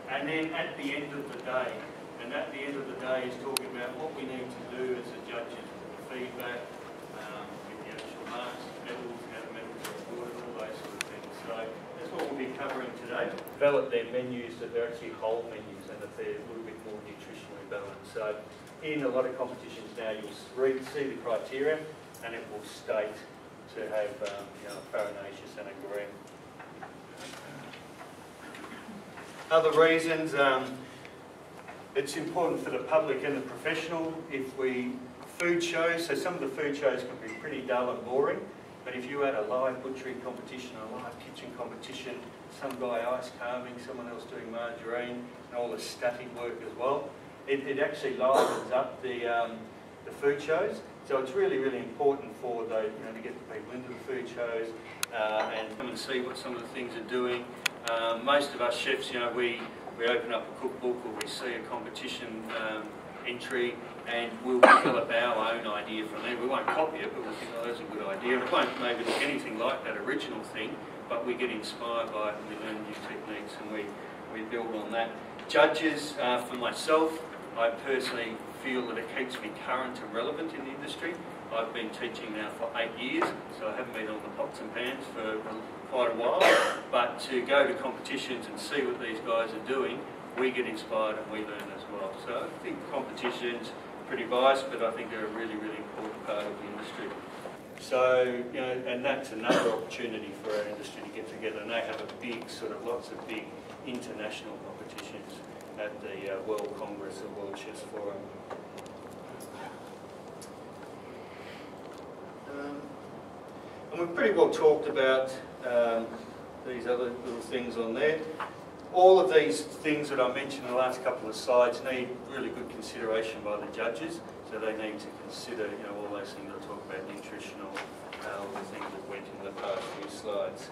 And then at the end of the day, and at the end of the day is talking about what we need to do as the judges with the feedback, with the actual marks, medals, how the medals are awarded, all those sort of things. So that's what we'll be covering today. Develop their menus that they're actually whole menus and that they're a little bit more nutritionally balanced. So in a lot of competitions now you'll see the criteria and it will state to have farinaceous and a green. Other reasons, it's important for the public and the professional food shows, so some of the food shows can be pretty dull and boring, but if you had a live butchery competition, a live kitchen competition, some guy ice carving, someone else doing margarine, and all the static work as well, it actually livens up the food shows. So it's really, really important for to get the people into the food shows and come and see what some of the things are doing. Most of us chefs, we open up a cookbook or we see a competition entry and we'll develop our own idea from there. We won't copy it, but we'll think, oh, that's a good idea. It won't maybe look anything like that original thing, but we get inspired by it and we learn new techniques and we build on that. Judges, for myself, I personally feel that it keeps me current and relevant in the industry. I've been teaching now for 8 years, so I haven't been on the pots and pans for quite a while, but to go to competitions and see what these guys are doing, we get inspired and we learn as well. So I think competitions, pretty biased, but I think they're a really, really important part of the industry. So, and that's another opportunity for our industry to get together, and they have a big, lots of big international competitions at the World Congress of World Chefs Forum. And we've pretty well talked about these other little things on there. All of these things that I mentioned in the last couple of slides need really good consideration by the judges, so they need to consider all those things I talk about, nutritional, all the things that went in the past few slides.